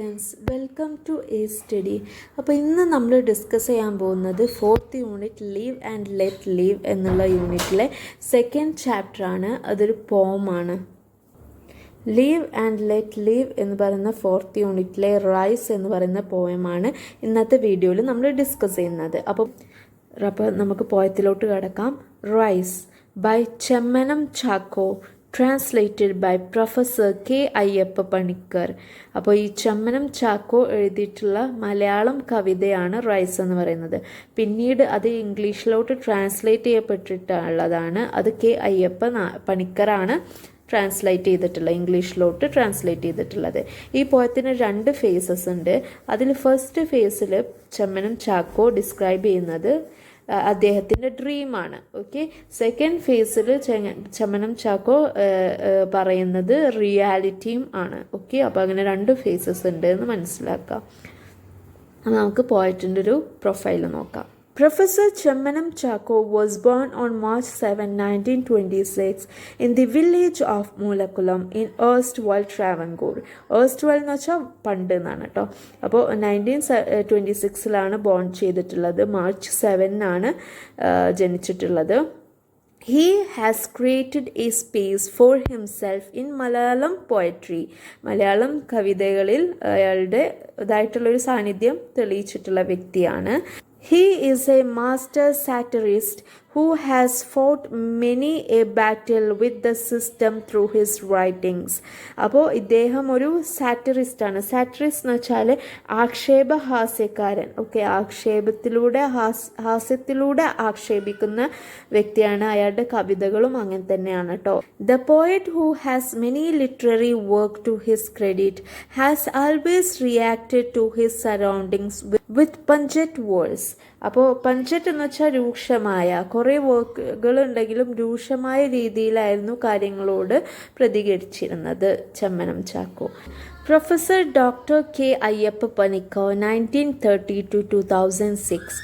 Friends welcome to a study. അപ്പോൾ ഇന്ന് നമ്മൾ ഡിസ്കസ് ചെയ്യാൻ പോകുന്നത് 4th unit live and let live എന്നുള്ള യൂണിറ്റിലെ സെക്കൻഡ് ചാപ്റ്ററാണ്. അതൊരു പോമാണ്. ലീവ് ആൻഡ് ലെറ്റ് ലീവ് എന്ന് പറയുന്ന 4th യൂണിറ്റിലെ റൈസ് എന്ന് പറയുന്ന പോയമാണ് ഇന്നത്തെ വീഡിയോയിൽ നമ്മൾ ഡിസ്കസ് ചെയ്യുന്നത്. അപ്പോൾ നമുക്ക് പോയത്തിലോട്ട് കിടക്കാം. Rice by Chemmanam Chacko, translated by professor K Ayyappa Panicker. അപ്പോൾ ഈ ചെമ്മനം ചാക്കോ എഴുതിയിട്ടുള്ള മലയാളം കവിതയാണ് റൈസ് എന്ന് പറയുന്നത്. പിന്നീട് അത് ഇംഗ്ലീഷിലോട്ട് ട്രാൻസ്ലേറ്റ് ചെയ്യപ്പെട്ടിട്ടുള്ളതാണ്. അത് കെ അയ്യപ്പ പണിക്കറാണ് ട്രാൻസ്ലേറ്റ് ചെയ്തിട്ടുള്ളത്, ഇംഗ്ലീഷിലോട്ട് ട്രാൻസ്ലേറ്റ് ചെയ്തിട്ടുള്ളത്. ഈ പോയത്തിന് 2 ഫേസസ് ഉണ്ട്. അതിൽ ഫസ്റ്റ് ഫേസിൽ ചെമ്മനം ചാക്കോ ഡിസ്ക്രൈബ് ചെയ്യുന്നത് അദ്ദേഹത്തിൻ്റെ ഡ്രീമാണ്. ഓക്കെ, സെക്കൻഡ് ഫേസിൽ ചെമ്മനം ചാക്കോ പറയുന്നത് റിയാലിറ്റിയും ആണ്. ഓക്കെ, അപ്പോൾ അങ്ങനെ 2 ഫേസസ് ഉണ്ട് എന്ന് മനസ്സിലാക്കാം. നമുക്ക് പോയറ്റിൻ്റെ ഒരു പ്രൊഫൈൽ നോക്കാം. Professor Chemmanam Chacko was born on March 7, 1926 in the village of Mulakulam in erstwhile Travancore. erstwhile എന്ന് വെച്ചാൽ പണ്ട് എന്നാണ് കേട്ടോ. അപ്പോൾ 1926 ബോൺ ചെയ്തിട്ടുള്ളത്. March 7 ജനിച്ചിട്ടുള്ളത്. He has created a space for himself in Malayalam poetry. Malayalam കവിതകളിൽ അയാളുടേതായിട്ടുള്ളൊരു സാന്നിധ്യം തെളിയിച്ചിട്ടുള്ള വ്യക്തിയാണ്. He is a master satirist who has fought many a battle with the system through his writings. അപ്പോൾ ഇദ്ദേഹം ഒരു സാറ്ററിസ്റ്റാണ്. സാറ്ററിസ്റ്റ് എന്ന് വെച്ചാൽ ആക്ഷേപഹാസ്യക്കാരൻ. ഓക്കെ, ഹാസ്യത്തിലൂടെ ആക്ഷേപിക്കുന്ന വ്യക്തിയാണ്. അയാളുടെ കവിതകളും അങ്ങനെ തന്നെയാണ് കേട്ടോ. The poet who has many literary work to his credit has always reacted to his surroundings with pungent words. അപ്പോൾ പഞ്ചറ്റ് എന്ന് വെച്ചാൽ രൂക്ഷമായ, കുറേ വർക്കുകൾ ഉണ്ടെങ്കിലും രൂക്ഷമായ രീതിയിലായിരുന്നു കാര്യങ്ങളോട് പ്രതികരിച്ചിരുന്നത് Chemmanam Chacko. Professor doctor K Ayyappa Panicker 1930 to 2006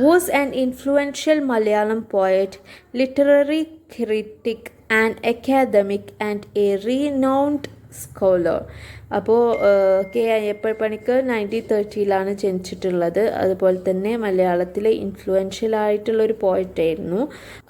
was an influential Malayalam poet, literary critic and academic and a renowned scholar. അപ്പോൾ കെ അയ്യപ്പ പണിക്കർ 1930 ജനിച്ചിട്ടുള്ളത്. അതുപോലെ തന്നെ മലയാളത്തിലെ ഇൻഫ്ലുവൻഷ്യൽ ആയിട്ടുള്ളൊരു പോയറ്റായിരുന്നു.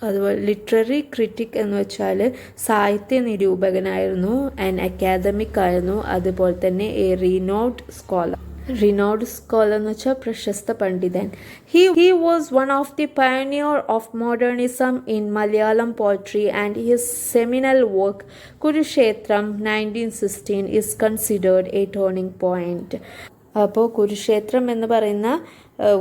അതുപോലെ ലിറ്റററി ക്രിറ്റിക് എന്ന് വെച്ചാൽ സാഹിത്യ നിരൂപകനായിരുന്നു. ആൻഡ് അക്കാദമിക് ആയിരുന്നു. അതുപോലെ തന്നെ എ റീനോഡ് സ്കോളർ. റിനോഡ് സ്കോളർ എന്ന് വെച്ചാൽ പ്രശസ്ത പണ്ഡിതൻ. He was one of the pioneer of modernism in Malayalam poetry and his seminal work Kurukshetram 1916 is considered a turning point. അപ്പോൾ കുരുക്ഷേത്രം എന്ന് പറയുന്ന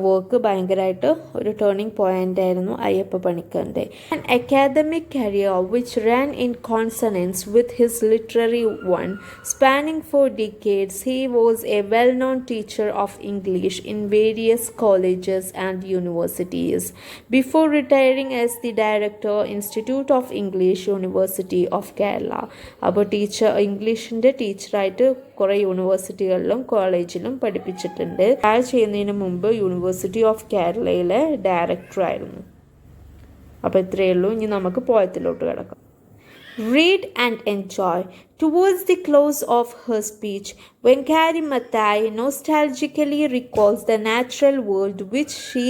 വർക്ക് ഭയങ്കരമായിട്ട് ഒരു ടേണിംഗ് പോയിന്റ് ആയിരുന്നു Ayyappa പണിക്കറിൻ്റെ. An academic career which ran in consonance with his literary one. Spanning 4 decades, he was a well-known teacher of English in various colleges and universities. Before retiring as the director, Institute of English, University of Kerala. അപ്പോൾ ഇംഗ്ലീഷിൻ്റെ ടീച്ചറായിട്ട് കുറേ യൂണിവേഴ്സിറ്റികളിലും കോളേജിലും പഠിപ്പിച്ചിട്ടുണ്ട്. ചെയ്യുന്നതിന് മുമ്പ് university of കേരളയിലെ ഡയറക്ടറായിരുന്നു. അപ്പോൾ ഇത്രയേ ഉള്ളൂ. ഇനി നമുക്ക് പോയത്തിലോട്ട് കിടക്കാം. Read and enjoy. Towards the close of her speech, Wangari Maathai nostalgically recalls the natural world which she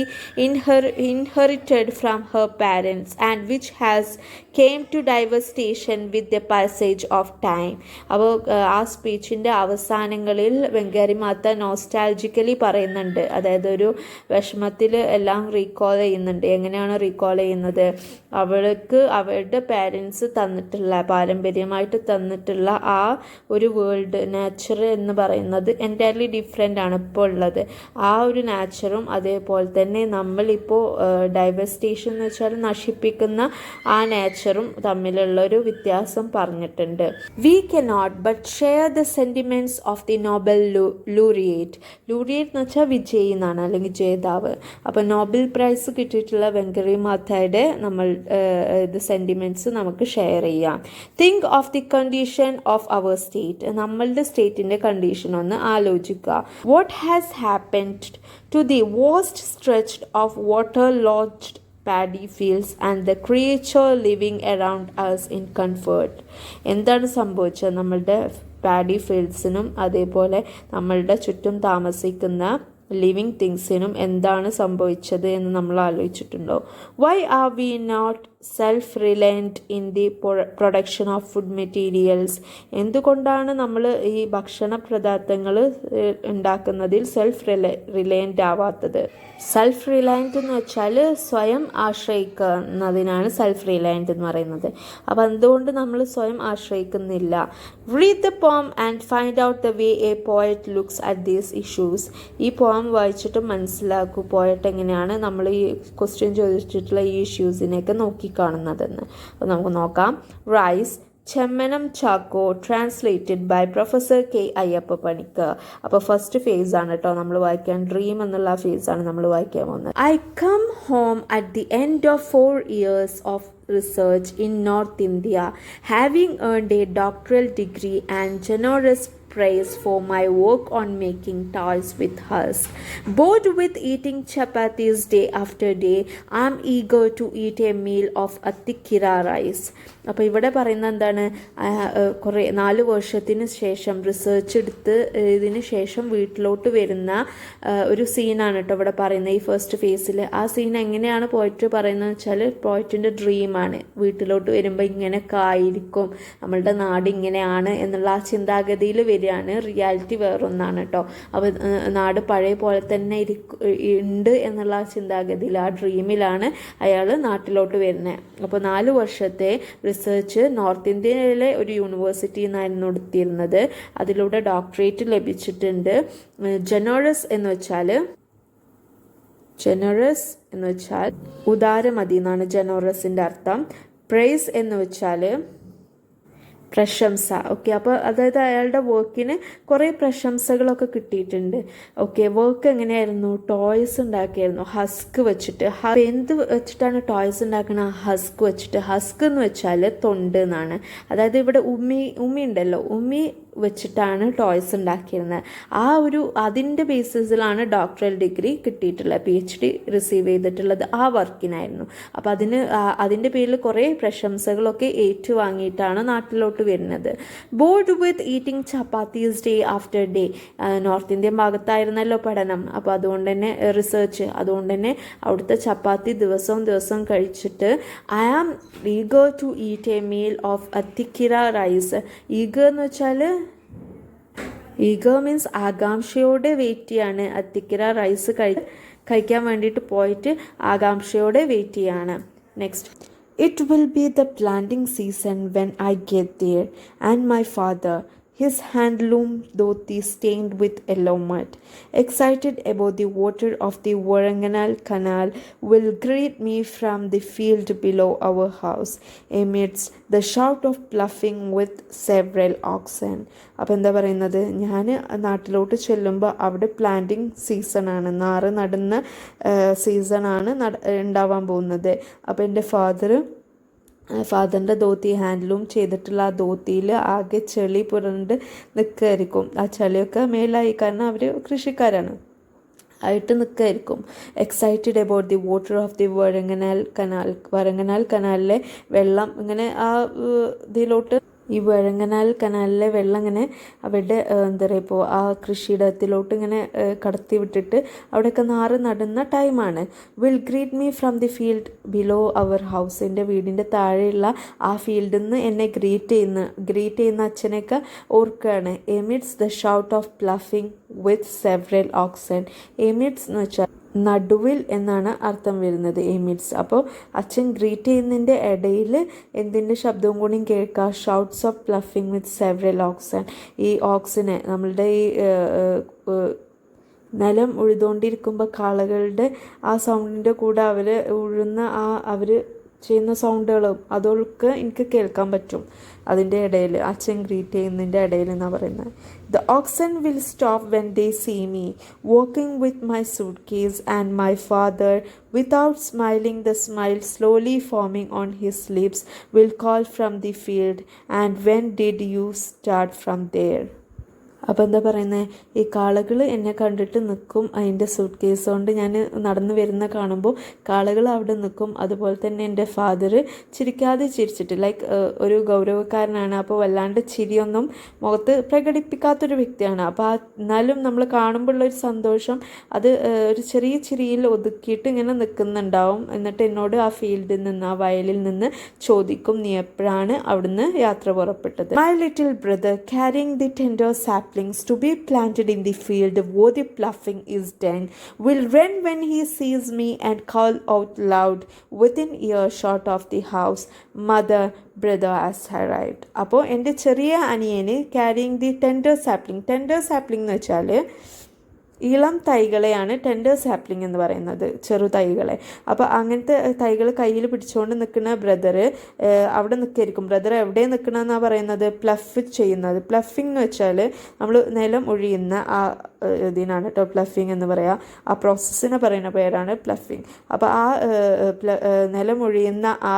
inherited from her parents and which has came to devastation with the passage of time. അപ്പോൾ ആ സ്പീച്ചിൻ്റെ അവസാനങ്ങളിൽ വെങ്കാരി മാത്ത നോസ്റ്റാൾജിക്കലി പറയുന്നുണ്ട്. അതായത് ഒരു വിഷമത്തിൽ എല്ലാം recall ചെയ്യുന്നുണ്ട്. എങ്ങനെയാണ് recall ചെയ്യുന്നത്? അവൾക്ക് അവളുടെ പാരൻസ് തന്നിട്ടുള്ള, പാരമ്പര്യമായിട്ട് തന്നിട്ടുള്ള ആ ഒരു വേൾഡ്, നാച്ചർ എന്ന് പറയുന്നത് എൻറ്റയർലി ഡിഫറെൻ്റ് ആണ് ഇപ്പോൾ ഉള്ളത്. ആ ഒരു നാച്ചറും അതേപോലെ തന്നെ നമ്മളിപ്പോൾ ഡൈവേസ്റ്റേഷൻ എന്ന് വെച്ചാൽ നശിപ്പിക്കുന്ന ആ നാച്ചറും തമ്മിലുള്ളൊരു വ്യത്യാസം പറഞ്ഞിട്ടുണ്ട്. We cannot but share the sentiments of the Nobel laureate. Laureate എന്ന് വെച്ചാൽ വിജയി എന്നാണ്, അല്ലെങ്കിൽ ജേതാവ്. അപ്പോൾ നോബൽ പ്രൈസ് കിട്ടിയിട്ടുള്ള വെങ്കറി മാത്തയുടെ നമ്മൾ ഇത് സെൻറ്റിമെൻറ്റ്സ് നമുക്ക് ഷെയർ ചെയ്യാം. Think of the condition of our state. നമ്മളുടെ സ്റ്റേറ്റിൻ്റെ കണ്ടീഷൻ ഒന്ന് ആലോചിക്കുക. What has happened to the vast stretch of water-lodged paddy fields and the creature living around us in comfort? എന്താണ് സംഭവിച്ചത്? നമ്മളുടെ പാഡി ഫീൽഡ്സിനും അതേപോലെ നമ്മളുടെ ചുറ്റും താമസിക്കുന്ന ലിവിങ് തിങ്സിനും എന്താണ് സംഭവിച്ചത് എന്ന് നമ്മൾ ആലോചിച്ചിട്ടുണ്ടോ? Why are we not self reliant in the production of food materials? എന്തുകൊണ്ടാണ് നമ്മൾ ഈ ഭക്ഷണ പദാർത്ഥങ്ങൾ ഉണ്ടാക്കുന്നതിൽ സെൽഫ് റിലയൻ്റ് ആവാത്തത്? സെൽഫ് റിലയൻറ്റ് എന്ന് വെച്ചാൽ സ്വയം ആശ്രയിക്കുന്നതിനാണ് സെൽഫ് റിലയൻറ്റ് എന്ന് പറയുന്നത്. അപ്പോൾ എന്തുകൊണ്ട് നമ്മൾ സ്വയം ആശ്രയിക്കുന്നില്ല? Read the poem and find out the way A poet looks at these issues. ഈ പോം വായിച്ചിട്ട് മനസ്സിലാക്കൂ പോയറ്റ് എങ്ങനെയാണ് നമ്മൾ ഈ ക്വസ്റ്റ്യൻ ചോദിച്ചിട്ടുള്ള ഈ ഇഷ്യൂസിനെയൊക്കെ നോക്കിക്കാണുന്നതെന്ന്. അപ്പോൾ നമുക്ക് നോക്കാം. Rice Chemmanam Chacko translated by professor K Ayyappa Panicker. അപ്പോൾ ഫസ്റ്റ് ഫേസ് ആണ് കേട്ടോ നമ്മൾ വായിക്കാൻ, ഡ്രീം എന്നുള്ള ഫേസാണ് നമ്മൾ വായിക്കാൻ പോകുന്നത്. I come home at the end of 4 years of research in North India, having earned a doctoral degree and generous praise for my work on making toys with husk. Bored with eating chapatis day after day, I am eager to eat a meal of Attikira rice. അപ്പോൾ ഇവിടെ പറയുന്നത് എന്താണ്? കുറേ 4 വർഷത്തിന് ശേഷം research എടുത്ത് ഇതിന് ശേഷം വീട്ടിലോട്ട് വരുന്ന ഒരു സീനാണ് കേട്ടോ ഇവിടെ പറയുന്നത് ഈ ഫസ്റ്റ് ഫേസിൽ. ആ സീൻ എങ്ങനെയാണ് പോയിട്ട് പറയുന്നത് വെച്ചാൽ പോയിറ്റിൻ്റെ ഡ്രീമാണ്. വീട്ടിലോട്ട് വരുമ്പോൾ ഇങ്ങനെയൊക്കെ ആയിരിക്കും, നമ്മളുടെ നാട് ഇങ്ങനെയാണ് എന്നുള്ള ആ ചിന്താഗതിയിൽ വരികയാണ്. റിയാലിറ്റി വേറൊന്നാണ് കേട്ടോ. അപ്പോൾ നാട് പഴയ പോലെ തന്നെ ഉണ്ട് എന്നുള്ള ആ ചിന്താഗതിയിൽ, ആ ഡ്രീമിലാണ് അയാൾ നാട്ടിലോട്ട് വരുന്നത്. അപ്പോൾ 4 വർഷത്തെ റിസർച്ച് നോർത്ത് ഇന്ത്യയിലെ ഒരു യൂണിവേഴ്സിറ്റിയിൽ നിന്നായിരുന്നു എടുത്തിരുന്നത്. അതിലൂടെ ഡോക്ടറേറ്റ് ലഭിച്ചിട്ടുണ്ട്. ജനറസ് എന്ന് വെച്ചാൽ ഉദാരമതി എന്നാണ് ജനറസിൻ്റെ അർത്ഥം. പ്രൈസ് എന്ന് വെച്ചാൽ പ്രശംസ. ഓക്കെ, അപ്പോൾ അതായത് അയാളുടെ വർക്കിന് കുറേ പ്രശംസകളൊക്കെ കിട്ടിയിട്ടുണ്ട്. ഓക്കെ, വർക്ക് എങ്ങനെയായിരുന്നു? ടോയ്സ് ഉണ്ടാക്കിയായിരുന്നു ഹസ്ക് വെച്ചിട്ട്. എന്ത് വെച്ചിട്ടാണ് ടോയ്സ് ഉണ്ടാക്കുന്നത്? ഹസ്ക് വെച്ചിട്ട്. ഹസ്ക് എന്ന് വെച്ചാൽ തൊണ്ട് എന്നാണ്. അതായത് ഇവിടെ ഉമ്മി ഉണ്ടല്ലോ, ഉമ്മി വെച്ചിട്ടാണ് ടോയ്സ് ഉണ്ടാക്കിയിരുന്നത്. അതിൻ്റെ ബേസിസിലാണ് ഡോക്ടറൽ ഡിഗ്രി കിട്ടിയിട്ടുള്ളത്, PhD റിസീവ് ചെയ്തിട്ടുള്ളത് ആ വർക്കിനായിരുന്നു. അപ്പോൾ അതിൻ്റെ പേരിൽ കുറേ പ്രശംസകളൊക്കെ ഏറ്റുവാങ്ങിയിട്ടാണ് നാട്ടിലോട്ട് വരുന്നത്. Bored with eating chapatis day after day. North Indian ഭാഗത്തായിരുന്നല്ലോ പഠനം, അപ്പോൾ അതുകൊണ്ട് തന്നെ റിസർച്ച്, അതുകൊണ്ട് തന്നെ അവിടുത്തെ ചപ്പാത്തി ദിവസവും കഴിച്ചിട്ട് I am eager to eat A meal of അത്തിക്കിര rice. Eager എന്ന് വെച്ചാൽ ഈഗർ മീൻസ് ആകാംക്ഷയോടെ വെയിറ്റ് ചെയ്യാണ്. അത്തിക്കിര റൈസ് കഴിക്കാൻ വേണ്ടിയിട്ട് പോയിട്ട് ആകാംക്ഷയോടെ വെയിറ്റ് ചെയ്യാണ്. Next, it will be the planting season when I get there, and my father, his handloom dhoti stained with yellow mud, excited about the water of the Waranganal Canal, will greet me from the field below our house amidst the shout of ploughing with several oxen. അപ്പോൾ എന്താ പറയുന്നത്? ഞാൻ നാട്ടിലോട്ട് ചെല്ലുമ്പോൾ അവിടെ planting സീസണാണ്, നാറ് നടുന്ന സീസണാണ് ഉണ്ടാവാൻ പോകുന്നത്. അപ്പോൾ എൻ്റെ ഫാദറിൻ്റെ ധോത്തി, ഹാൻഡ്ലൂം ചെയ്തിട്ടുള്ള ആ ധോത്തിയിൽ ആകെ ചെളി പുരണ്ട് നിൽക്കുമായിരിക്കും. ആ ചെളിയൊക്കെ മേലായി, കാരണം അവർ കൃഷിക്കാരാണ്, ആയിട്ട് നിൽക്കുമായിരിക്കും. Excited about the water of the വരങ്ങനാൽ കനാലിലെ വെള്ളം ഇങ്ങനെ ആ ഇതിലോട്ട്, ഈ വഴങ്ങനാൽ കനാലിലെ വെള്ളം ഇങ്ങനെ അവിടെ എന്താ പറയുക, ഇപ്പോൾ ആ കൃഷിയിടത്തിലോട്ട് ഇങ്ങനെ കടത്തി വിട്ടിട്ട് അവിടെയൊക്കെ നാറ് നടുന്ന ടൈമാണ്. Will greet me from the field below our house. എൻ്റെ വീടിൻ്റെ താഴെയുള്ള ആ ഫീൽഡിൽ നിന്ന് എന്നെ ഗ്രീറ്റ് ചെയ്യുന്ന അച്ഛനെയൊക്കെ ഓർക്കുകയാണ്. Amidst the shout of ploughing with several oxen. Amidst എന്ന് വെച്ചാൽ നടുവിൽ എന്നാണ് അർത്ഥം വരുന്നത്, എമിഡ്സ്. അപ്പോൾ അച്ഛൻ ഗ്രീറ്റ് ചെയ്യുന്നതിൻ്റെ ഇടയിൽ എന്തിൻ്റെ ശബ്ദവും കൂടി കേൾക്കാം, shouts of ploughing with several oxen. ഈ ഓക്സിനെ നമ്മളുടെ ഈ നിലം ഉഴുതുകൊണ്ടിരിക്കുമ്പോൾ കാളകളുടെ ആ സൗണ്ടിൻ്റെ കൂടെ അവർ ചെയ്യുന്ന സൗണ്ടുകളും അതൊക്കെ എനിക്ക് കേൾക്കാൻ പറ്റും അതിൻ്റെ ഇടയിൽ, അച്ഛൻ ഗ്രീറ്റ് ചെയ്യുന്നതിൻ്റെ ഇടയിൽ എന്നാണ് പറയുന്നത്. The oxen will stop when they see me walking with my suitcase, and my father, without smiling the smile slowly forming on his lips, will call from the field, and when did you start from there? അപ്പോൾ എന്താ പറയുന്നത്, ഈ കാളകൾ എന്നെ കണ്ടിട്ട് നിൽക്കും, അതിൻ്റെ suit case കൊണ്ട് ഞാൻ നടന്നു വരുന്ന കാണുമ്പോൾ കാളകൾ അവിടെ നിൽക്കും. അതുപോലെ തന്നെ എൻ്റെ ഫാദർ ചിരിക്കാതെ ചിരിച്ചിട്ട് ലൈക്ക് ഒരു ഗൗരവക്കാരനാണ്, അപ്പോൾ വല്ലാണ്ട് ചിരിയൊന്നും മുഖത്ത് പ്രകടിപ്പിക്കാത്തൊരു വ്യക്തിയാണ്. അപ്പോൾ എന്നാലും നമ്മൾ കാണുമ്പോഴുള്ളൊരു സന്തോഷം അത് ഒരു ചെറിയ ചിരിയിൽ ഒതുക്കിയിട്ട് ഇങ്ങനെ നിൽക്കുന്നുണ്ടാവും. എന്നിട്ട് എന്നോട് ആ ഫീൽഡിൽ നിന്ന്, ആ വയലിൽ നിന്ന് ചോദിക്കും, നീ എപ്പോഴാണ് അവിടുന്ന് യാത്ര പുറപ്പെട്ടത്? My little brother carrying the tender saplings to be planted in the field where the ploughing is done will run when he sees me and call out loud within earshot of the house, mother, brother has arrived. അപ്പോൾ എൻ്റെ ചെറിയ അനിയന് carrying the tender sapling എന്ന് വെച്ചാൽ ഇളം തൈകളെയാണ് tender sapling എന്ന് പറയുന്നത്, ചെറു തൈകളെ. അപ്പോൾ അങ്ങനത്തെ തൈകൾ കയ്യിൽ പിടിച്ചുകൊണ്ട് നിൽക്കുന്ന ബ്രദർ അവിടെ നിൽക്കായിരിക്കും. ബ്രദർ എവിടെ നിൽക്കണമെന്നാണ് പറയുന്നത്? പ്ലഫ് ചെയ്യുന്നത്. പ്ലഫിംഗ് എന്ന് വെച്ചാൽ നമ്മൾ നിലം ഒഴിയുന്ന ആ ഇതിനാണ് കേട്ടോ പ്ലഫിംഗ് എന്ന് പറയുക. ആ പ്രോസസ്സിനെ പറയുന്ന പേരാണ് പ്ലഫിംഗ്. അപ്പോൾ ആ നിലമൊഴിയുന്ന ആ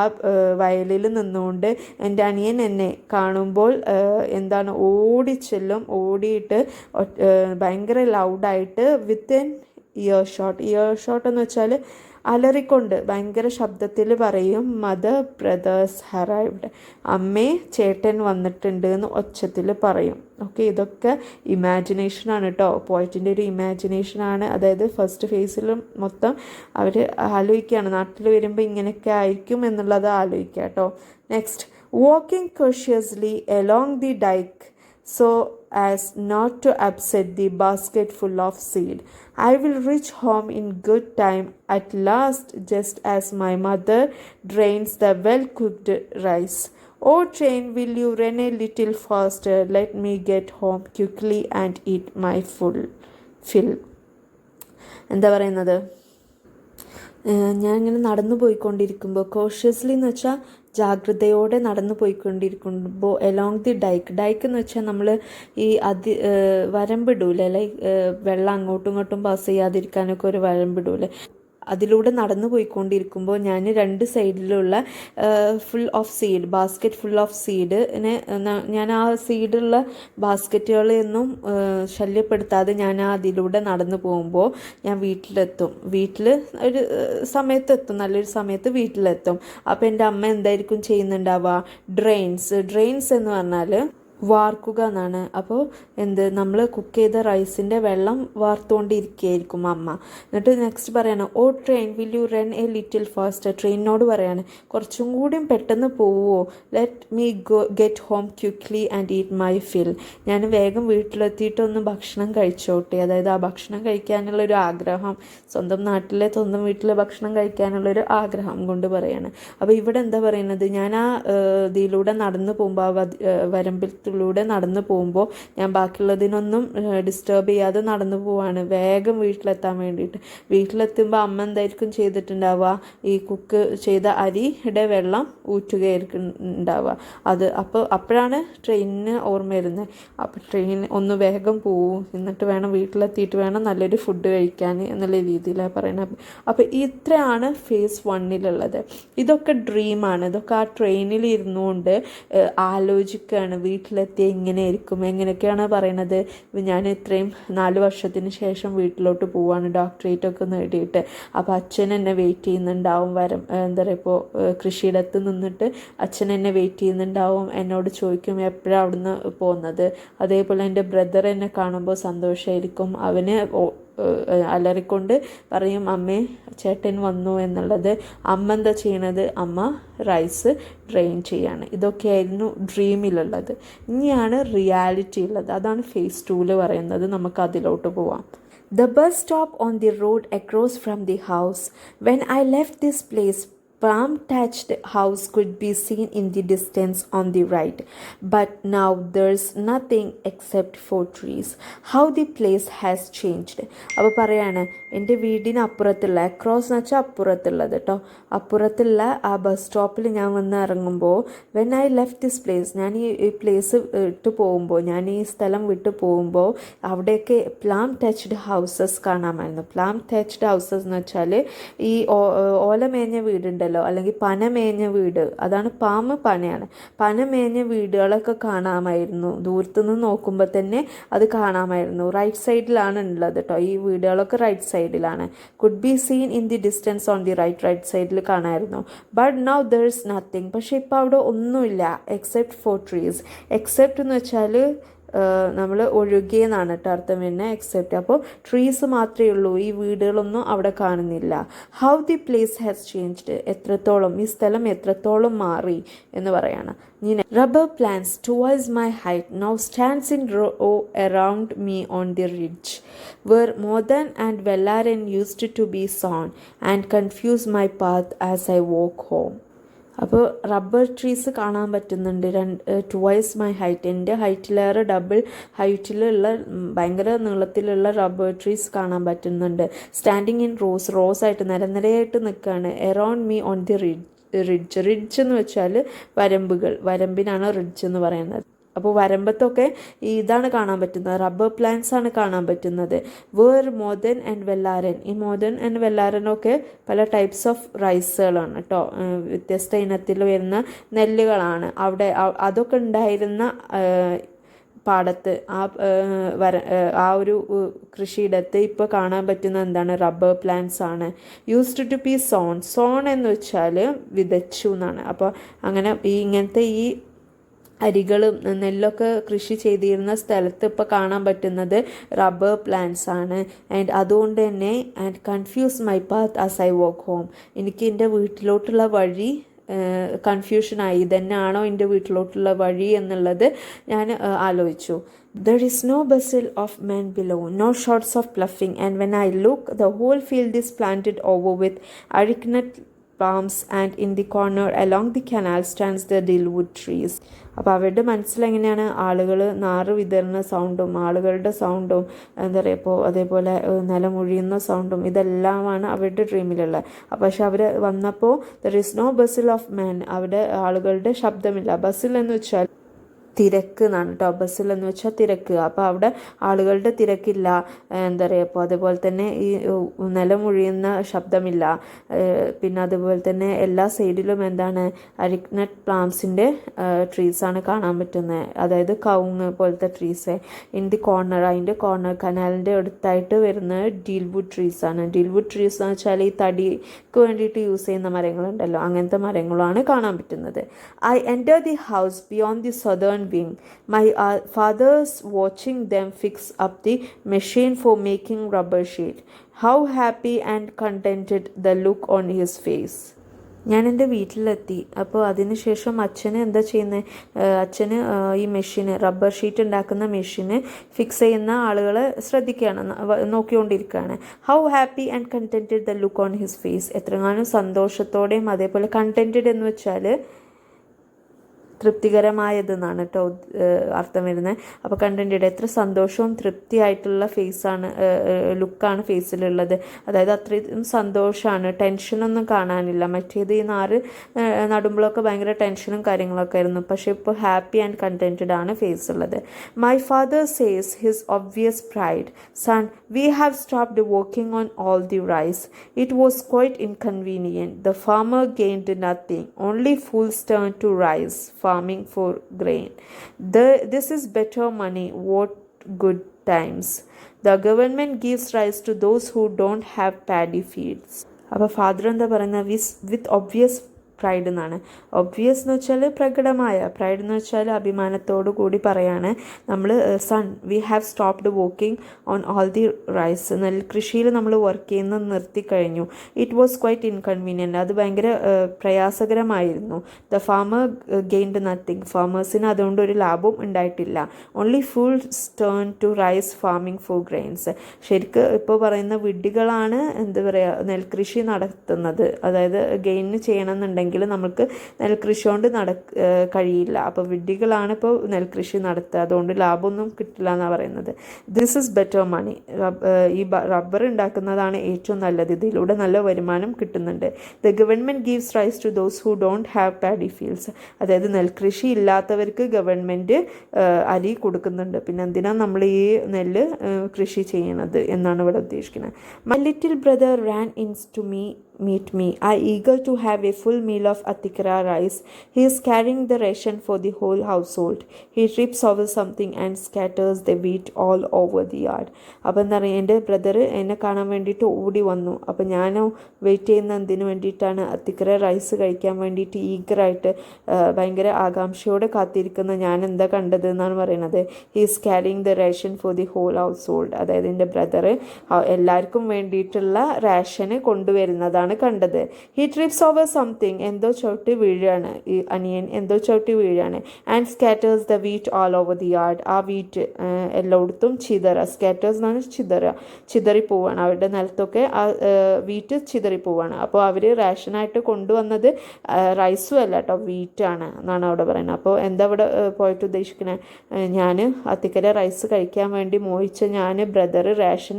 വയലിൽ നിന്നുകൊണ്ട് എൻ്റെ അനിയൻ എന്നെ കാണുമ്പോൾ എന്താണ് ഓടിച്ചെല്ലും. ഓടിയിട്ട് ഭയങ്കര ലൗഡായിട്ട് വിത്തിൻ ഇയർ ഷോട്ട് എന്ന് വെച്ചാൽ അലറിക്കൊണ്ട് ഭയങ്കര ശബ്ദത്തിൽ പറയും, മദർ ബ്രദേഴ്സ് അറൈവ്ഡ്, അമ്മേ ചേട്ടൻ വന്നിട്ടുണ്ട് എന്ന് ഒച്ചത്തിൽ പറയും. ഓക്കെ, ഇതൊക്കെ ഇമാജിനേഷനാണ് കേട്ടോ, പോയിറ്റിൻ്റെ ഒരു ഇമാജിനേഷനാണ്. അതായത് ഫസ്റ്റ് ഫേസിലും മൊത്തം അവർ ആലോചിക്കുകയാണ്, നാട്ടിൽ വരുമ്പോൾ ഇങ്ങനെയൊക്കെ ആയിരിക്കും എന്നുള്ളത് ആലോചിക്കുക കേട്ടോ. Next, walking cautiously along the Dijk so as not to upset the basket full of seed. I will reach home in good time at last, just as my mother drains the well-cooked rice. Oh train, will you run a little faster? Let me get home quickly and eat my fill. എന്താ പറയുന്നത്, ഞാൻ ഇങ്ങനെ നടന്നു പോയിക്കൊണ്ടിരിക്കുമ്പോൾ, cautiously എന്ന് വെച്ചാൽ ജാഗ്രതയോടെ നടന്നു പോയിക്കൊണ്ടിരിക്കുമ്പോൾ, along the Dijk എന്ന് വെച്ചാൽ നമ്മൾ ഈ വരമ്പിടൂലെ, ലൈക്ക് വെള്ളം അങ്ങോട്ടും ഇങ്ങോട്ടും പാസ് ചെയ്യാതിരിക്കാനൊക്കെ ഒരു വരമ്പിടൂലെ, അതിലൂടെ നടന്നു പോയിക്കൊണ്ടിരിക്കുമ്പോൾ ഞാൻ രണ്ട് സൈഡിലുള്ള ബാസ്ക്കറ്റ് ഫുൾ ഓഫ് സീഡിനെ ഞാൻ ആ സീഡുള്ള ബാസ്ക്കറ്റുകളെയൊന്നും ശല്യപ്പെടുത്താതെ ഞാൻ അതിലൂടെ നടന്നു പോകുമ്പോൾ ഞാൻ വീട്ടിൽ ഒരു സമയത്തെത്തും, നല്ലൊരു സമയത്ത് വീട്ടിലെത്തും. അപ്പോൾ എൻ്റെ അമ്മ എന്തായിരിക്കും ചെയ്യുന്നുണ്ടാവുക? ഡ്രെയിൻസ് എന്ന് പറഞ്ഞാൽ വാർക്കുക എന്നാണ്. അപ്പോൾ നമ്മൾ കുക്ക് ചെയ്ത റൈസിൻ്റെ വെള്ളം വാർത്തുകൊണ്ടിരിക്കുകയായിരിക്കും അമ്മ. എന്നിട്ട് നെക്സ്റ്റ് പറയാണ്, O train, will you run a little faster. ട്രെയിനിനോട് പറയാണ്, കുറച്ചും കൂടിയും പെട്ടെന്ന് പോവുമോ? Let me get home quickly and eat my fill. ഞാൻ വേഗം വീട്ടിലെത്തിയിട്ടൊന്ന് ഭക്ഷണം കഴിച്ചോട്ടെ. അതായത് ആ ഭക്ഷണം കഴിക്കാനുള്ളൊരു ആഗ്രഹം, സ്വന്തം വീട്ടിലെ ഭക്ഷണം കഴിക്കാനുള്ളൊരു ആഗ്രഹം കൊണ്ട് പറയാണ്. അപ്പോൾ ഇവിടെ എന്താ പറയുന്നത്, ഞാൻ ആ ഇതിലൂടെ നടന്നു പോകുമ്പോൾ, ആ വരമ്പിലൂടെ നടന്നു പോകുമ്പോൾ ഞാൻ ബാക്കിയുള്ളതിനൊന്നും ഡിസ്റ്റർബ് ചെയ്യാതെ നടന്നു പോവാണ്, വേഗം വീട്ടിലെത്താൻ വേണ്ടിയിട്ട്. വീട്ടിലെത്തുമ്പോൾ അമ്മ എന്തായിരിക്കും ചെയ്തിട്ടുണ്ടാവുക? ഈ കുക്ക് ചെയ്ത അരിയുടെ വെള്ളം ഊറ്റുകയായിരിക്കും ഉണ്ടാവുക. അപ്പോഴാണ് ട്രെയിനിന് ഓർമ്മ വരുന്നത്. അപ്പോൾ ട്രെയിൻ ഒന്ന് വേഗം പോവും, എന്നിട്ട് വേണം വീട്ടിലെത്തിയിട്ട് വേണം നല്ലൊരു ഫുഡ് കഴിക്കാൻ എന്നുള്ള രീതിയിലാണ് പറയുന്നത്. അപ്പോൾ ഇത്രയാണ് ഫേസ് 1 ഇതൊക്കെ ഡ്രീമാണ്. ഇതൊക്കെ ആ ട്രെയിനിൽ ഇരുന്നുകൊണ്ട് ആലോചിക്കുകയാണ്, വീട്ടിലെത്തിയ എങ്ങനെയൊക്കെയാണ് പറയണത്. ഞാൻ ഇത്രയും 4 വർഷത്തിന് ശേഷം വീട്ടിലോട്ട് പോവാണ്, ഡോക്ടറേറ്റൊക്കെ നേടിയിട്ട്. അപ്പോൾ അച്ഛൻ എന്നെ വെയിറ്റ് ചെയ്യുന്നുണ്ടാവും, എന്താ പറയുക, ഇപ്പോൾ കൃഷിയിടത്ത് നിന്നിട്ട് അച്ഛൻ എന്നെ വെയിറ്റ് ചെയ്യുന്നുണ്ടാവും, എന്നോട് ചോദിക്കും എപ്പോഴാണ് അവിടുന്ന് പോകുന്നത്. അതേപോലെ എൻ്റെ ബ്രദർ എന്നെ കാണുമ്പോൾ സന്തോഷമായിരിക്കും, അവന് അലറിക്കൊണ്ട് പറയും, അമ്മേ ചേട്ടൻ വന്നു എന്നുള്ളത്. അമ്മ എന്താ ചെയ്യണത്? അമ്മ റൈസ് ഡ്രെയിൻ ചെയ്യാണ്. ഇതൊക്കെയായിരുന്നു ഡ്രീമിലുള്ളത്. ഇനിയാണ് റിയാലിറ്റി ഉള്ളത്, അതാണ് ഫേസ് 2 പറയുന്നത്. നമുക്ക് അതിലോട്ട് പോവാം. The bus stop on the road across from the house. When I left this place, palm-thatched house could be seen in the distance on the right, but now there's nothing except 4 trees. How the place has changed. അപ്പോൾ പറയാണ്, എൻ്റെ വീടിന് അപ്പുറത്തുള്ള, across എന്ന് വെച്ചാൽ അപ്പുറത്തുള്ളത് കേട്ടോ, അപ്പുറത്തുള്ള ആ ബസ് സ്റ്റോപ്പിൽ ഞാൻ വന്ന് ഇറങ്ങുമ്പോൾ, when I left this place, ഞാൻ ഈ പ്ലേസ് വിട്ട് പോകുമ്പോൾ, ഞാൻ ഈ സ്ഥലം വിട്ട് പോകുമ്പോൾ അവിടെയൊക്കെ പ്ലാം ടച്ച്ഡ് ഹൗസസ് കാണാമായിരുന്നു. പ്ലാം ടച്ച്ഡ് ഹൗസസ് എന്ന് വെച്ചാൽ ഈ ഓല മേഞ്ഞ വീടുണ്ടല്ലോ, ഉണ്ടല്ലോ, അല്ലെങ്കിൽ പന മേഞ്ഞ വീട്, അതാണ് പാമ്പ് പനയാണ്. പന മേഞ്ഞ വീടുകളൊക്കെ കാണാമായിരുന്നു, ദൂരത്തുനിന്ന് നോക്കുമ്പോൾ തന്നെ അത് കാണാമായിരുന്നു. റൈറ്റ് സൈഡിലാണ് ഉള്ളത് കേട്ടോ, ഈ വീടുകളൊക്കെ റൈറ്റ് സൈഡിലാണ്. Could be seen in the distance on the right സൈഡിൽ കാണാമായിരുന്നു. But now there is nothing, പക്ഷെ ഇപ്പോൾ അവിടെ ഒന്നുമില്ല. എക്സെപ്റ്റ് ഫോർ ട്രീസ്, എക്സെപ്റ്റ് എന്ന് വെച്ചാൽ നമ്മൾ ഒഴികെന്നാണ് കേട്ടോ അർത്ഥം വരുന്നത്, എക്സെപ്റ്റ്. അപ്പോൾ ട്രീസ് മാത്രമേ ഉള്ളൂ, ഈ വീടുകളൊന്നും അവിടെ കാണുന്നില്ല. How the place has changed, എത്രത്തോളം ഈ സ്ഥലം എത്രത്തോളം മാറി എന്ന് പറയാണ്. ഇങ്ങനെ rubber plants towers my height now stands in row around me on the ridge where modern and Vellarin used to be sown and confuse my path as I walk home. അപ്പോൾ rubber trees കാണാൻ പറ്റുന്നുണ്ട്, twice my height, എൻ്റെ ഹൈറ്റിലേറെ double ഹൈറ്റിലുള്ള ഭയങ്കര നീളത്തിലുള്ള rubber trees കാണാൻ പറ്റുന്നുണ്ട്. Standing in rose ആയിട്ട് നിരനിരയായിട്ട് നിൽക്കുകയാണ്. Around me on the ridge എന്ന് വെച്ചാൽ വരമ്പിനാണ് റിഡ്ജ് എന്ന് പറയുന്നത്. അപ്പോൾ വരമ്പത്തൊക്കെ ഇതാണ് കാണാൻ പറ്റുന്നത്, റബ്ബർ പ്ലാന്റ്സ് ആണ് കാണാൻ പറ്റുന്നത്. വേർ മോദൻ ആൻഡ് വെല്ലാരൻ, ഈ മോദൻ ആൻഡ് വെല്ലാരനൊക്കെ പല ടൈപ്സ് ഓഫ് റൈസുകളാണ് കേട്ടോ, വ്യത്യസ്ത ഇനത്തിൽ വരുന്ന നെല്ലുകളാണ് അവിടെ. അതൊക്കെ ഉണ്ടായിരുന്ന പാടത്ത് ആ ഒരു കൃഷിയിടത്ത് ഇപ്പോൾ കാണാൻ പറ്റുന്ന എന്താണ്, റബ്ബർ പ്ലാന്റ്സ് ആണ്. യൂസ്ഡ് ടു ബി സോൺ എന്ന് വെച്ചാൽ വിതച്ചു എന്നാണ്. അപ്പോൾ അങ്ങനെ ഇങ്ങനത്തെ ഈ അരികളും നെല്ലൊക്കെ കൃഷി ചെയ്തിരുന്ന സ്ഥലത്ത് ഇപ്പോൾ കാണാൻ പറ്റുന്നത് റബ്ബർ പ്ലാന്റ്സ് ആണ്. ആൻഡ് അതുകൊണ്ട് തന്നെ and confuse my path as I walk home, എനിക്ക് എൻ്റെ വീട്ടിലോട്ടുള്ള വഴി കൺഫ്യൂഷനായി. ഇതന്നെയാണോ എൻ്റെ വീട്ടിലോട്ടുള്ള വഴി എന്നുള്ളത് ഞാൻ ആലോചിച്ചു. There is no bustle of men below, no shouts of bluffing, and when I look, the whole field is planted over with arecanut palms, and in the corner along the canal stands the dealwood trees. അപ്പോൾ അവരുടെ മനസ്സിലെങ്ങനെയാണ് ആളുകൾ നാറ് വിതറുന്ന സൗണ്ടും ആളുകളുടെ സൗണ്ടും എന്താ പറയുക, ഇപ്പോൾ അതേപോലെ നിലമൊഴിയുന്ന സൗണ്ടും ഇതെല്ലാമാണ് അവരുടെ ഡ്രീമിലുള്ളത്. പക്ഷെ അവർ വന്നപ്പോൾ ദർ ഈസ് നോ ബസിൽ ഓഫ് മാൻ, അവിടെ ആളുകളുടെ ശബ്ദമില്ല. ബസിൽ എന്ന് വെച്ചാൽ തിരക്ക് എന്നാണ് കേട്ടോ, ബസ്സിൽ എന്ന് വെച്ചാൽ തിരക്ക്. അപ്പോൾ അവിടെ ആളുകളുടെ തിരക്കില്ല, എന്താ പറയുക. അപ്പോൾ അതുപോലെ തന്നെ ഈ നിലമൊഴിയുന്ന ശബ്ദമില്ല. പിന്നെ അതുപോലെ തന്നെ എല്ലാ സൈഡിലും എന്താണ്, അരിക്നട്ട് പ്ലാംസിൻ്റെ ട്രീസാണ് കാണാൻ പറ്റുന്നത്, അതായത് കവുങ്ങ് പോലത്തെ ട്രീസ്. ഇൻ ദി കോർണർ, അതിൻ്റെ കോർണർ കനാലിൻ്റെ അടുത്തായിട്ട് വരുന്ന ഡീൽവുഡ് ട്രീസാണ്. ഡീൽവുഡ് ട്രീസ് എന്ന് വെച്ചാൽ ഈ തടിക്ക് വേണ്ടിയിട്ട് യൂസ് ചെയ്യുന്ന മരങ്ങളുണ്ടല്ലോ, അങ്ങനത്തെ മരങ്ങളാണ് കാണാൻ പറ്റുന്നത്. I enter the house beyond the southern wing. My father's watching them fix up the machine for making rubber sheet. How happy and contented the look on his face. ഞാൻ എൻ്റെ വീട്ടിലെത്തി. അപ്പോൾ അതിനുശേഷം അച്ഛന് എന്താ ചെയ്യുന്നത്, അച്ഛന് ഈ മെഷീന്, റബ്ബർ ഷീറ്റ് ഉണ്ടാക്കുന്ന മെഷീന് ഫിക്സ് ചെയ്യുന്ന ആളുകളെ ശ്രദ്ധിക്കുകയാണ്, നോക്കിക്കൊണ്ടിരിക്കുകയാണ്. How happy and contented the look on his face, എത്രങ്ങാനും സന്തോഷത്തോടെയും അതേപോലെ കണ്ടൻറ്റഡ് എന്ന് വെച്ചാൽ തൃപ്തികരമായതെന്നാണ് കേട്ടോ അർത്ഥം വരുന്നത്. അപ്പോൾ കണ്ടൻറ്റഡ്, എത്ര സന്തോഷവും തൃപ്തിയായിട്ടുള്ള ഫേസാണ്, ലുക്കാണ് ഫേസിലുള്ളത്. അതായത് അത്രയും സന്തോഷമാണ്, ടെൻഷനൊന്നും കാണാനില്ല. മറ്റേത് ഈ നടുമ്പോഴൊക്കെ ഭയങ്കര ടെൻഷനും കാര്യങ്ങളൊക്കെ ആയിരുന്നു. പക്ഷേ ഇപ്പോൾ ഹാപ്പി ആൻഡ് കണ്ടൻറ്റഡ് ആണ് ഫേസ് ഉള്ളത്. My father says his obvious pride, son we have stopped working on all the rice. It was quite inconvenient. The farmer gained nothing, only fools turn to rice farming for grain. This is better money, what good times. The government gives rice to those who don't have paddy fields. അപ്പോൾ father എന്താ പറയുന്നത്, വിത്ത് obvious pride എന്നാണ്. Obvious എന്ന് വെച്ചാൽ പ്രകടമായ, pride എന്ന് വെച്ചാൽ അഭിമാനത്തോടു കൂടി പറയാണ് നമ്മൾ, son we have stopped working on all the rice, നെൽകൃഷിയിൽ നമ്മൾ വർക്ക് ചെയ്യുന്നത് നിർത്തിക്കഴിഞ്ഞു. ഇറ്റ് വാസ് ക്വൈറ്റ് ഇൻകൺവീനിയൻറ്റ്, അത് ഭയങ്കര പ്രയാസകരമായിരുന്നു. ദ ഫാമർ ഗെയിൻഡ് നത്തിങ്, ഫാമേഴ്സിന് അതുകൊണ്ട് ഒരു ലാഭവും ഉണ്ടായിട്ടില്ല. Only fools turn to rice farming for grains. ശരിക്ക് ഇപ്പോൾ പറയുന്ന വിഡ്ഢികളാണ് എന്താ പറയുക നെൽകൃഷി നടത്തുന്നത്, അതായത് ഗെയിന് ചെയ്യണമെന്നുണ്ടെങ്കിൽ നമുക്ക് നെൽകൃഷി കൊണ്ട് കഴിയില്ല. അപ്പോൾ വിഡ്ഢികളാണ് ഇപ്പോൾ നെൽകൃഷി നടത്തുക, അതുകൊണ്ട് ലാഭമൊന്നും കിട്ടില്ല എന്നാണ് പറയുന്നത്. ദിസ് ഇസ് ബെറ്റർ മണി, ഈ റബ്ബർ ഉണ്ടാക്കുന്നതാണ് ഏറ്റവും നല്ലത്, ഇതിലൂടെ നല്ല വരുമാനം കിട്ടുന്നുണ്ട്. The government gives rice to those who don't have paddy fields, അതായത് നെൽകൃഷി ഇല്ലാത്തവർക്ക് ഗവൺമെൻറ് അരി കൊടുക്കുന്നുണ്ട്. പിന്നെ എന്തിനാണ് നമ്മൾ ഈ നെല്ല് കൃഷി ചെയ്യണത് എന്നാണ് ഇവിടെ ഉദ്ദേശിക്കുന്നത്. My little brother runs to me meet me. I eager to have a full meal of atikra rice. He is carrying the ration for the whole household. He trips over something and scatters the wheat all over the yard. അപ്പം എന്താ പറയുക, എൻ്റെ brother എന്നെ കാണാൻ വേണ്ടിയിട്ട് ഓടി വന്നു. അപ്പം ഞാൻ വെയിറ്റ് ചെയ്യുന്ന എന്തിനു വേണ്ടിയിട്ടാണ്, അത്തിക്കര റൈസ് കഴിക്കാൻ വേണ്ടിയിട്ട് ഈഗറായിട്ട് ഭയങ്കര ആകാംക്ഷയോടെ കാത്തിരിക്കുന്ന ഞാൻ എന്താ കണ്ടത് എന്നാണ് പറയുന്നത്. He is carrying the ration for the whole household. അതായത് എൻ്റെ ബ്രദർ എല്ലാവർക്കും വേണ്ടിയിട്ടുള്ള റേഷന് കൊണ്ടുവരുന്നതാണ് കണ്ടത്. ഹി ട്രിപ്സ് ഓവർ സംതിങ്, എന്തോ ചവിട്ടി വീഴാണ്, ഈ അനിയൻ എന്തോ ചവിട്ടി വീഴാണ്. And scatters the wheat all over the yard. ആ വീറ്റ് എല്ലായിടത്തും സ്കാറ്റേഴ്സ് എന്നാണ് ചിതറിപ്പോവാണ്. അവരുടെ നിലത്തൊക്കെ ആ വീറ്റ് ചിതറിപ്പോവാണ്. അപ്പോൾ അവർ റേഷനായിട്ട് കൊണ്ടുവന്നത് റൈസും അല്ല കേട്ടോ, വീറ്റാണ് എന്നാണ് അവിടെ പറയുന്നത്. അപ്പോൾ എന്താ ഇവിടെ പോയിട്ട് ഉദ്ദേശിക്കുന്നത്, ഞാൻ അത്തിക്കര റൈസ് കഴിക്കാൻ വേണ്ടി മോഹിച്ച ഞാൻ ബ്രദർ റേഷൻ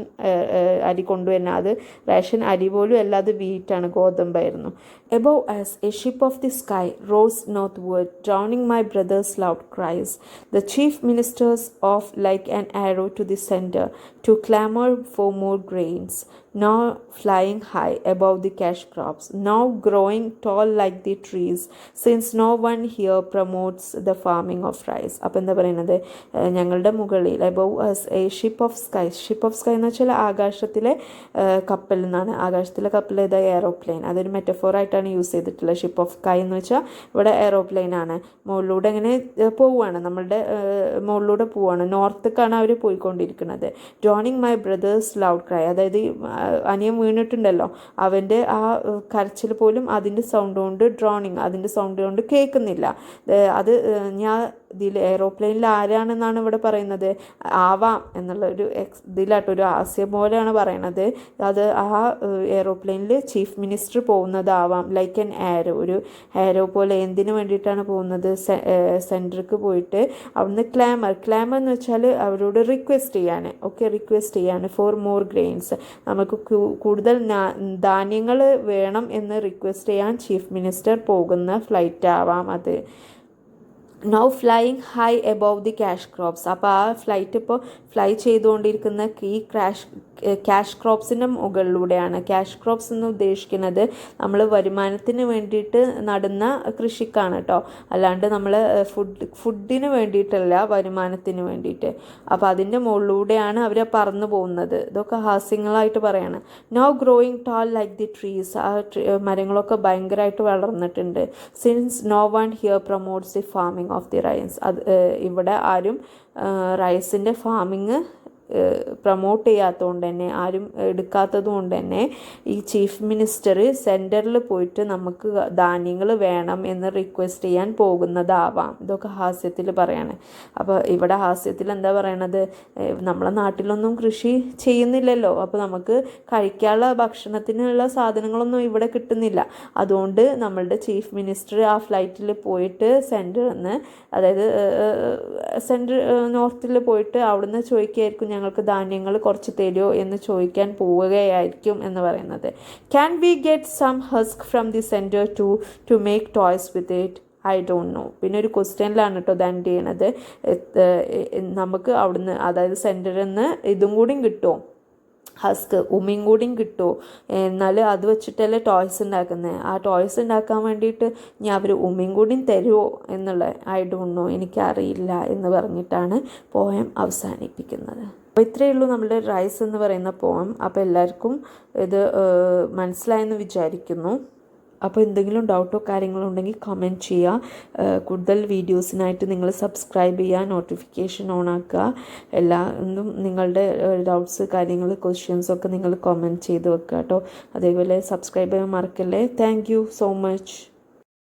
അരി കൊണ്ടുവരുന്നത്, അത് റേഷൻ അരി പോലും അല്ല, അത് വീറ്റാണ്, ഗോതമ്പായിരുന്നു. Above us, a ship of the sky rose northward, drowning my brother's loud cries. The chief ministers off like an arrow to the center to clamor for more grains, now flying high above the cash crops, now growing tall like the trees, since no one here promotes the farming of rice. അപ്പം എന്താ പറയുന്നത്, ഞങ്ങളുടെ മുകളിൽ above us a ship of sky എന്ന് വെച്ചാൽ ആകാശത്തിലെ കപ്പൽ എന്നാണ്. ആകാശത്തിലെ കപ്പൽ ഏതാ, എയറോപ്ലെയിൻ. അതൊരു മെറ്റഫോറായിട്ടാണ് യൂസ് ചെയ്തിട്ടുള്ളത്. ഷിപ്പ് ഓഫ് സ്കൈ എന്ന് വെച്ചാൽ ഇവിടെ എയറോപ്ലെയിൻ ആണ്. മുകളിലൂടെ ഇങ്ങനെ പോവുകയാണ്, നമ്മളുടെ മുകളിലൂടെ പോവുകയാണ്. നോർത്തേക്കാണ് അവർ പോയിക്കൊണ്ടിരിക്കുന്നത്. Droning my brothers loud cry, അതായത് അനിയൻ വീണിട്ടുണ്ടല്ലോ, അവൻ്റെ ആ കരച്ചിൽ പോലും അതിൻ്റെ സൗണ്ട് കൊണ്ട്, അതിൻ്റെ സൗണ്ട് കൊണ്ട് കേൾക്കുന്നില്ല. അത് ഞാൻ ഇതിൽ എയറോപ്ലെയിനിൽ ആരാണെന്നാണ് ഇവിടെ പറയുന്നത്, ആവാം എന്നുള്ള ഒരു ഇതിലായിട്ടൊരു ആശയം പോലെയാണ് പറയണത്. അത് ആ എയറോപ്ലെയിനിൽ ചീഫ് മിനിസ്റ്റർ പോകുന്നതാവാം. ലൈക്ക് ആൻ ആരോ, ഒരു ആരോ പോലെ. എന്തിനു വേണ്ടിയിട്ടാണ് പോകുന്നത്, സെൻറ്റർക്ക് പോയിട്ട് അവിടുന്ന് ക്ലാമർ എന്ന് വെച്ചാൽ അവരോട് റിക്വസ്റ്റ് ചെയ്യാണ് ഫോർ മോർ ഗ്രെയിൻസ്, നമുക്ക് കൂടുതൽ ധാന്യങ്ങൾ വേണം എന്ന് റിക്വസ്റ്റ് ചെയ്യാൻ ചീഫ് മിനിസ്റ്റർ പോകുന്ന ഫ്ലൈറ്റ് ആവാം അത്. Now flying high above the cash crops. അപ്പോൾ ആ ഫ്ലൈറ്റ് ഇപ്പോൾ ഫ്ലൈ ചെയ്തുകൊണ്ടിരിക്കുന്ന ഈ ക്യാഷ് ക്രോപ്സിൻ്റെ മുകളിലൂടെയാണ്. ക്യാഷ് ക്രോപ്സ് എന്ന് ഉദ്ദേശിക്കുന്നത് നമ്മൾ വരുമാനത്തിന് വേണ്ടിയിട്ട് നടുന്ന കൃഷിക്കാണ് കേട്ടോ, അല്ലാണ്ട് നമ്മൾ ഫുഡിന് വേണ്ടിയിട്ടല്ല, വരുമാനത്തിന് വേണ്ടിയിട്ട്. അപ്പോൾ അതിൻ്റെ മുകളിലൂടെയാണ് അവർ പറന്നു പോകുന്നത്. ഇതൊക്കെ ഹാസ്യങ്ങളായിട്ട് പറയാണ്. Now growing tall like the trees, ആ മരങ്ങളൊക്കെ ഭയങ്കരമായിട്ട് വളർന്നിട്ടുണ്ട്. Since no one here promotes the farming of the rice. അത് ഇവിടെ ആരും റൈസിൻ്റെ ഫാമിങ് പ്രൊമോട്ട് ചെയ്യാത്തതുകൊണ്ട് തന്നെ, ആരും എടുക്കാത്തത് കൊണ്ട് തന്നെ ഈ ചീഫ് മിനിസ്റ്റർ സെൻറ്ററിൽ പോയിട്ട് നമുക്ക് ധാന്യങ്ങൾ വേണം എന്ന് റിക്വസ്റ്റ് ചെയ്യാൻ പോകുന്നതാവാം. ഇതൊക്കെ ഹാസ്യത്തിൽ പറയാണ്. അപ്പോൾ ഇവിടെ ഹാസ്യത്തിൽ എന്താ പറയണത്, നമ്മളെ നാട്ടിലൊന്നും കൃഷി ചെയ്യുന്നില്ലല്ലോ, അപ്പോൾ നമുക്ക് കഴിക്കാനുള്ള ഭക്ഷണത്തിനുള്ള സാധനങ്ങളൊന്നും ഇവിടെ കിട്ടുന്നില്ല. അതുകൊണ്ട് നമ്മളുടെ ചീഫ് മിനിസ്റ്റർ ആ ഫ്ലൈറ്റിൽ പോയിട്ട് അതായത് നോർത്തിൽ പോയിട്ട് അവിടുന്ന് ചോദിക്കുകയായിരിക്കും, ഞങ്ങൾക്ക് ധാന്യങ്ങൾ കുറച്ച് തരുമോ എന്ന് ചോദിക്കാൻ പോവുകയായിരിക്കും എന്ന് പറയുന്നത്. Can we get some husk from the centre to make toys with it? I don't know. പിന്നെ ഒരു ക്വസ്റ്റ്യനിലാണ് കേട്ടോ ഇത് എൻഡ് ചെയ്യണത്. നമുക്ക് അവിടുന്ന്, അതായത് സെൻറ്ററിൽ നിന്ന് ഇതും കൂടിയും കിട്ടുമോ, ഹസ്ക് ഉമ്മയും കൂടിയും കിട്ടുമോ, എന്നാൽ അത് വെച്ചിട്ടല്ലേ ടോയ്സ് ഉണ്ടാക്കുന്നത്. ആ ടോയ്സ് ഉണ്ടാക്കാൻ വേണ്ടിയിട്ട് ഞാൻ അവർ ഉമ്മയും കൂടിയും തരുമോ എന്നുള്ള ഐ ഡോണ്ട് നോ, എനിക്കറിയില്ല എന്ന് പറഞ്ഞിട്ടാണ് പോയം അവസാനിപ്പിക്കുന്നത്. അപ്പോൾ ഇത്രയേ ഉള്ളൂ നമ്മുടെ റൈസ് എന്ന് പറയുന്ന പോയം. അപ്പോൾ എല്ലാവർക്കും ഇത് മനസ്സിലായെന്ന് വിചാരിക്കുന്നു. അപ്പോൾ എന്തെങ്കിലും ഡൗട്ടോ കാര്യങ്ങളോ ഉണ്ടെങ്കിൽ കമൻറ്റ് ചെയ്യുക. കൂടുതൽ വീഡിയോസിനായിട്ട് നിങ്ങൾ സബ്സ്ക്രൈബ് ചെയ്യുക, നോട്ടിഫിക്കേഷൻ ഓൺ ആക്കുക. എല്ലാം നിങ്ങളുടെ ഡൗട്ട്സ് കാര്യങ്ങൾ ക്വസ്റ്റ്യൻസൊക്കെ നിങ്ങൾ കമൻറ്റ് ചെയ്ത് വെക്കുക കേട്ടോ. അതേപോലെ സബ്സ്ക്രൈബ് ചെയ്യാൻ മറക്കല്ലേ. Thank you so much.